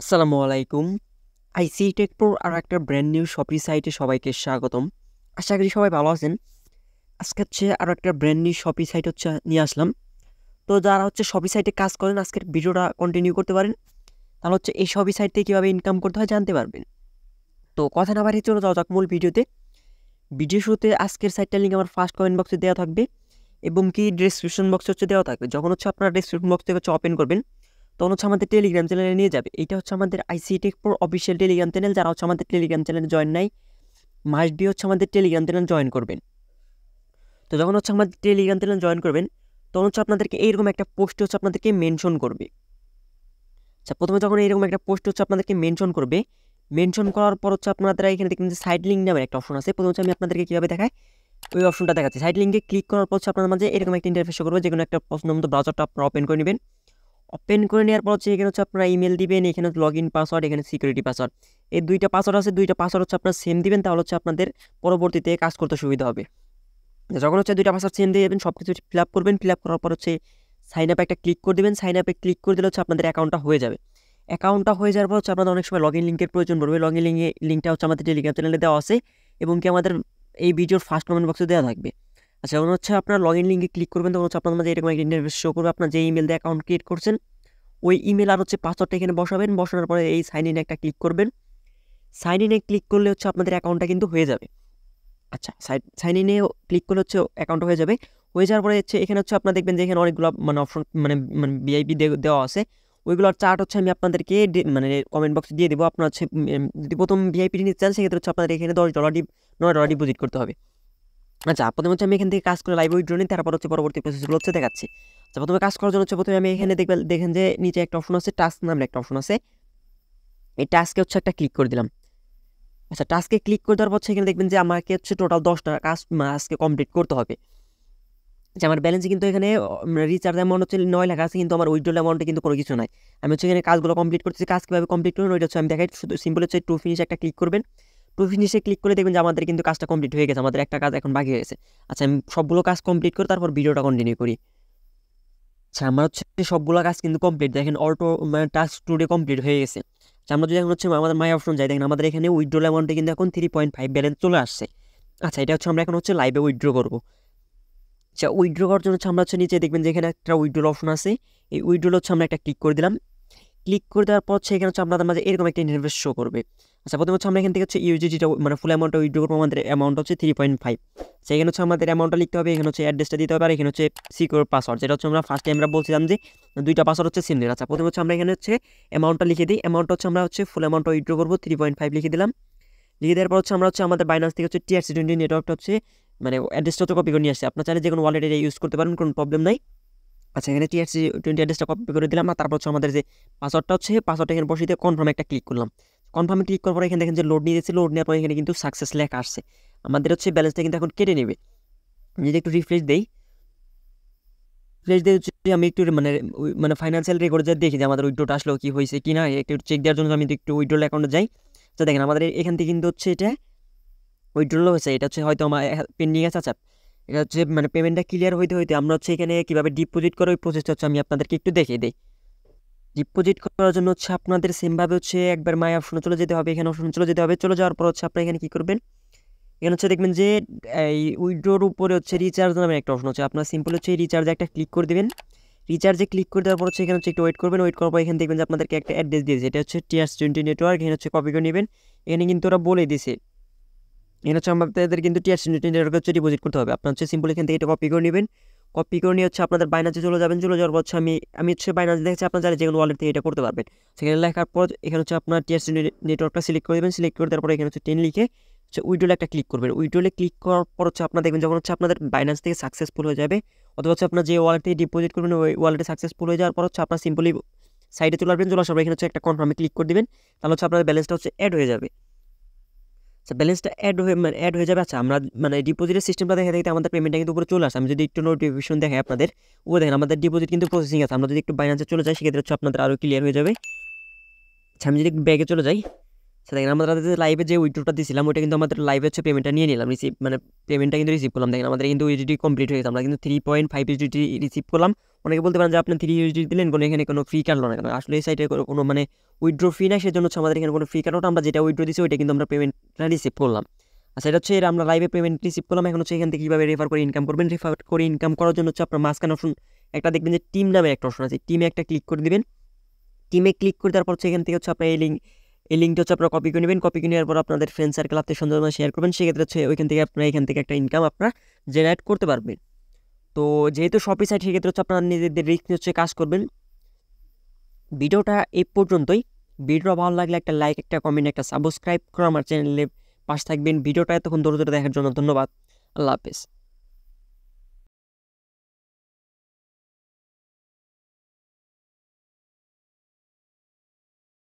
আসসালামু আলাইকুম। আইসি টেক প্রোর আরও একটা ব্র্যান্ড নিউ শপি সাইটে সবাইকে স্বাগতম। আশা করি সবাই ভালো আছেন। আজকে হচ্ছে আরও একটা ব্র্যান্ড নিউ শপি সাইট নিয়ে আসলাম। তো যারা শপি সাইটে কাজ করেন আজকের ভিডিওটা কন্টিনিউ করতে পারেন, তাহলে এই শপি সাইট থেকে কীভাবে ইনকাম করতে হয় জানতে পারবেন। তো কথা না বাড়িয়ে চলে যাওয়া যাক মূল ভিডিওতে। ভিডিও শুরুতে আজকের সাইটটার লিঙ্ক আমার ফার্স্ট কমেন্ট বক্সে দেওয়া থাকবে এবং কি ডিসক্রিপশন বক্সে দেওয়া থাকবে। যখন আপনারা ডিসক্রিপশন বক্স থেকে ওপেন করবেন তখন আমাদের টেলিগ্রাম চ্যানেলে নিয়ে যাবে। এইটা আমাদের IC tech pro official Telegram channel. যারা আমাদের টেলিগ্রাম চ্যানেলে জয়েন নাই, মাস্ট বি আমাদের টেলিগ্রাম চ্যানেল জয়েন করবেন। তো যখন আমাদের টেলিগ্রাম চ্যানেল জয়েন করবেন তখন আপনাদেরকে এইরকম একটা পোস্ট আপনাদেরকে মেনশন করবে। আচ্ছা, প্রথমে যখন এইরকম একটা পোস্ট আপনাদেরকে মেনশন করবে, মেনশন করার পর আপনারা এখানে দেখবেন যে সাইড লিঙ্ক নামের একটা অপশন আছে। প্রথমে আমি আপনাদেরকে কীভাবে দেখাই ওই অপশনটা দেখাচ্ছি। সাইড লিঙ্কে ক্লিক করার পর আপনার মাঝে এরকম একটা ইন্টারফেস করবে, যে কোনো একটা পছন্দ মতো ব্রাউজারটা আপনারা ওপেন করে নেবেন। ওপেন করে নেওয়ার পর এখানে আপনারা ইমেল দিবেন, এখানে লগ ইন পাসওয়ার্ড, এখানে সিকিউরিটি পাসওয়ার্ড। এই দুইটা পাসওয়ার্ড আছে, দুইটা পাসওয়ার্ড আপনারা সেম দিবেন, তাহলে আপনাদের পরবর্তীতে কাজ করতে সুবিধা হবে। যখন দুইটা পাসওয়ার্ড সেম দিয়ে যাবেন, সব কিছু ফিল আপ করবেন। ফিল আপ করার পর সাইন আপে একটা ক্লিক করে দেবেন। সাইন আপে ক্লিক করে দিলে আপনাদের অ্যাকাউন্টটা হয়ে যাবে। অ্যাকাউন্টটা হয়ে যাওয়ার পর আপনাদের অনেক সময় লগ ইন লিঙ্কের প্রয়োজন পড়বে। লগ ইন লিঙ্কটা আমাদের টেলিগ্রাম চ্যানেলে দেওয়া আছে এবং কি আমাদের এই ভিডিওর ফার্স্ট কমেন্ট বক্সে দেওয়া থাকবে। আচ্ছা, যখন আপনার লগ ইন লিঙ্কে ক্লিক করবেন তখন আপনার মাঝে এরকম একটা ইন্টারফেস শো করবে। আপনার যে ইমেল দিয়ে অ্যাকাউন্ট ক্রিয়েট করছেন ওই ইমেল আর পাসওয়ার্ডটা এখানে বসাবেন। বসানোর পরে এই সাইন ইনে একটা ক্লিক করবেন। সাইন ইনে ক্লিক করলে আপনাদের অ্যাকাউন্টটা কিন্তু হয়ে যাবে। আচ্ছা, সাইন ইনে ক্লিক করলে অ্যাকাউন্ট হয়ে যাবে। হয়ে যাওয়ার পরে এখানে আপনারা দেখবেন যে এখানে অনেকগুলো অপশন ভিআইপি দেওয়া আছে। ওইগুলোর চার্ট আমি আপনাদেরকে কমেন্ট বক্সে দিয়ে দেবো। আপনার যদি প্রথম ভিআইপি নিতে চান সেক্ষেত্রে আপনাদের এখানে $9 ডিপোজিট করতে হবে। আচ্ছা, প্রথমে আমি এখান থেকে কাজ করে লাইভ উইথড্র নিই, তারপর পরবর্তী প্রসেসগুলো দেখাচ্ছি। আচ্ছা, প্রথমে কাজ করার জন্য প্রথমে আমি এখানে দেখেন যে নিচে একটা অপশন আছে, টাস্ক নামের একটা অপশন আছে। এই টাস্কে একটা ক্লিক করে দিলাম। আচ্ছা, টাস্কে ক্লিক করে দেওয়ার পর এখানে দেখবেন যে আমাকে টোটাল 10টা কাজ আজকে কমপ্লিট করতে হবে। যে আমার ব্যালেন্সে কিন্তু এখানে রিচার্জ অ্যামাউন্ট 9 লাখ আছে, কিন্তু আমার উইথড্রল অ্যামাউন্টে কিন্তু কোনো কিছু নাই। আমি এখানে কাজগুলো কমপ্লিট করতেছি। কাজ কীভাবে কমপ্লিট করবেন ওইটা আমি দেখাই। শুধু সিম্পল টু ফিনিশ একটা ক্লিক করবেন। টু ফিনিশে ক্লিক করে দেখবেন যে আমাদের কিন্তু কাজটা কমপ্লিট হয়ে গেছে। আমাদের একটা কাজ এখন বাকি হয়ে গেছে। আচ্ছা, আমি সবগুলো কাজ কমপ্লিট করে তারপর ভিডিওটা কন্টিনিউ করি। আচ্ছা, আমার সবগুলো কাজ কিন্তু কমপ্লিট। দেখেন অটো টাস্ক টুডে কমপ্লিট হয়ে গেছে। আচ্ছা, আমরা যদি এখন আমাদের মাই অপশন যাই, দেখেন আমাদের এখানে উইথড্রল অ্যামাউন্টে কিন্তু এখন 3.5 ব্যালেন্স চলে আসছে। আচ্ছা, এটা আমরা এখন লাইভে উইথড্র করবো। আচ্ছা, উইথড্র করার জন্য আমরা নিচে দেখবেন যে এখানে একটা উইথড্রল অপশন আছে। এই উইথড্রল আমরা একটা ক্লিক করে দিলাম। ক্লিক করে দেওয়ার পর এখানে আপনাদের মাঝে এরকম একটা ইন্টারফেস শো করবে। আচ্ছা, প্রথমে আমরা এখান থেকে ইউজিটিটা ফুল অ্যামাউন্টটা উইথড্র করবো। আমাদের অ্যামাউন্ট 3.5। সেখানে আমাদের অ্যামাউন্টটা লিখতে হবে। এখানে অ্যাড্রেসটা দিতে হবে। আর এখানে সিকিউর পাসওয়ার্ড, যেটা আমরা ফার্স্টে আমরা বলছিলাম যে দুইটা পাসওয়ার্ড সেম দিন। আচ্ছা, প্রথমে আমরা এখানে অ্যামাউন্টটা লিখে দিই। অ্যামাউন্টটা আমরা ফুল অ্যামাউন্টটা উইথড্র করবো, 3.5 লিখে দিলাম। লিখে দেওয়ার পর আমরা আমাদের বাইন্যান্স থেকে TRC20 নেটওয়ার্কটা অ্যাড্রেসটা কপি করে নিয়ে আসছে। আপনার চাইলে যে কোনো ওয়ালেটে ইউজ করতে পারেন, কোনো প্রবলেম নাই। আচ্ছা, এখানে TRC20 অ্যাড্রেসটা কপি করে দিলাম। আর তারপর আমাদের যে পাসওয়ার্ডটা পাসওয়ার্ডটা এখানে বসিয়ে দিয়ে কনফার্মে একটা ক্লিক করলাম। কনফার্মে ক্লিক করার পর এখানে দেখেন যে লোড নিয়ে যাচ্ছে। লোড নেওয়ার পর এখানে কিন্তু সাকসেস লেখা আসছে। আমাদের ব্যালেন্সটা কিন্তু এখন কেটে নেবে। যদি একটু রিফ্রেশ দেই, আমি একটু ফাইন্যান্সিয়াল রেকর্ড দেখি যে আমাদের উইথড্রটা আসলো কি হয়েছে কি না, একটু চেক দেওয়ার জন্য আমি একটু উইথড্রল অ্যাকাউন্টে যাই। তো দেখেন আমাদের এখান থেকে কিন্তু এটা উইথড্রল হয়েছে। এটা হয়তো আমার পেন্ডিং আছে। আচ্ছা, এটা পেমেন্টটা ক্লিয়ার হইতে আমরা এখানে কীভাবে ডিপোজিট করে ওই প্রসেসটা আমি আপনাদেরকে একটু দেখিয়ে দিই। ডিপোজিট করার জন্য আপনাদের সেমভাবে একবার মাই অপশনে চলে যেতে হবে। এখানে অপশনে চলে যেতে হবে। চলে যাওয়ার পর আপনারা এখানে কী করবেন, এখানে দেখবেন যে এই উইথড্রোর উপরে রিচার্জ নামে একটা অপশন আছে। আপনার সিম্পল রিচার্জে একটা ক্লিক করে দেবেন। রিচার্জে ক্লিক করে দেওয়ার পর এখানে একটু ওয়েট করবেন। ওয়েট করার পর এখানে দেখবেন যে আপনাদেরকে একটা অ্যাড্রেস দিয়েছে। এটা TRC20 নেটওয়ার্ক। এখানে কপি করে নেবেন। এখানে কিন্তু ওরা বলে দিছে এখানে আমাদের কিন্তু TRC20 নেটওয়ার্কে ডিপোজিট করতে হবে। আপনার সিম্পল এখান থেকে এটা কপি করে নেবেন। কপি করে নিয়ে আপনাদের বাইনান্সে চলে যাবেন। চলে যাওয়ার পর আমি বাইনান্সে দেখছি আপনার চাইলে যে কোনো ওয়ালেট থেকে এটা করতে পারবেন। সেখানে লেখার পর এখানে আপনার TRC নেটওয়ার্কটা সিলেক্ট করে দেবেন। সিলেক্ট করে দেওয়ার পর এখানে 10 লিখে উইথড্রলে একটা ক্লিক করবেন। উইথড্রলে ক্লিক করার পর আপনারা দেখবেন যখন আপনাদের বাইনান্স থেকে সাকসেসফুল হয়ে যাবে, অথবা আপনার যে ওয়ালেট থেকে ডিপোজিট করবেন ওই ওয়ালেটে সাকসেসফুল হয়ে যাওয়ার পর আপনার সিম্পলি সাইডে চলে আসবেন। চলে আসার পর এখানে একটা কনফার্মে ক্লিক করে দেবেন। তাহলে আপনাদের ব্যালেন্সটা অ্যাড হয়ে যাবে। আচ্ছা, ব্যালেন্সটা অ্যাড হয়ে যাবে। আচ্ছা, আমরা ডিপোজিটের সিস্টেমটা দেখে দেখতে আমাদের পেমেন্টটা কিন্তু উপরে চলে আসে। আমি যদি একটু নোটিফিকেশন দেখাই আপনাদের, উপরে দেখেন আমাদের ডিপোজিট কিন্তু প্রসেসিং আছে। আমরা যদি একটু বাইনান্সে চলে যাই সেক্ষেত্রে আপনাদের আরও ক্লিয়ার হয়ে যাবে। আচ্ছা, আমি যদি ব্যাগে চলে যাই, দেখেন আমরা লাইভে যে উইথড্রটা দিয়েছিলাম ওইটা কিন্তু আমাদের লাইভে হচ্ছে পেমেন্টটা নিয়ে নিলাম, রিসিভ মানে পেমেন্টটা কিন্তু রিসিভ করলাম। দেখেন আমাদের কিন্তু ইউজিডি কমপ্লিট হয়ে গেছে, আমরা কিন্তু 3.5 ইউজিডি রিসিভ করলাম। অনেকে বলতে পারেন যে আপনি 3 ইউজিডি দিলেন, কোনো এখানে কোনো ফি কাটলো না কেন? আসলে এই সাইটে কোনো মানে উইথড্র ফি না, সেজন্য হচ্ছে আমাদের এখানে কোনো ফি কাটো না। আমরা যেটা উইথড্র দিচ্ছি ওইটা কিন্তু আমরা পেমেন্টটা রিসিভ করলাম। আচ্ছা, এটা হচ্ছে আমরা লাইভে পেমেন্ট রিসিভ করলাম। এখন হচ্ছে এখান থেকে কীভাবে রেফার করে ইনকাম করবেন, রেফার করে ইনকাম করার জন্য হচ্ছে আপনার মাঝখানে অপশন একটা দেখবেন যে টিম নামে একটা অপশন আছে, টিমে একটা ক্লিক করে দিবেন। টিমে ক্লিক করে দেওয়ার পর হচ্ছে এখান থেকে হচ্ছে আপনার এই লিঙ্কটা হচ্ছে আপনারা কপি করে নেবেন। কপি করে নেওয়ার পর আপনাদের ফ্রেন্ড সার্কেল আত্মীয় স্বজন শেয়ার করবেন। সেক্ষেত্রে হচ্ছে ওইখান থেকে আপনারা এখান থেকে একটা ইনকাম আপনারা জেনারেট করতে পারবেন। তো যেহেতু শপি সাইট, সেক্ষেত্রে হচ্ছে আপনারা নিজেদের রিস্ক হচ্ছে কাজ করবেন। ভিডিওটা এই পর্যন্তই। ভিডিও ভালো লাগলে একটা লাইক, একটা কমেন্ট, একটা সাবস্ক্রাইব করে আমার চ্যানেলে পাশে থাকবেন। ভিডিওটা এতক্ষণ ধৈর্য ধরে দেখার জন্য ধন্যবাদ। আল্লাহ হাফেজ।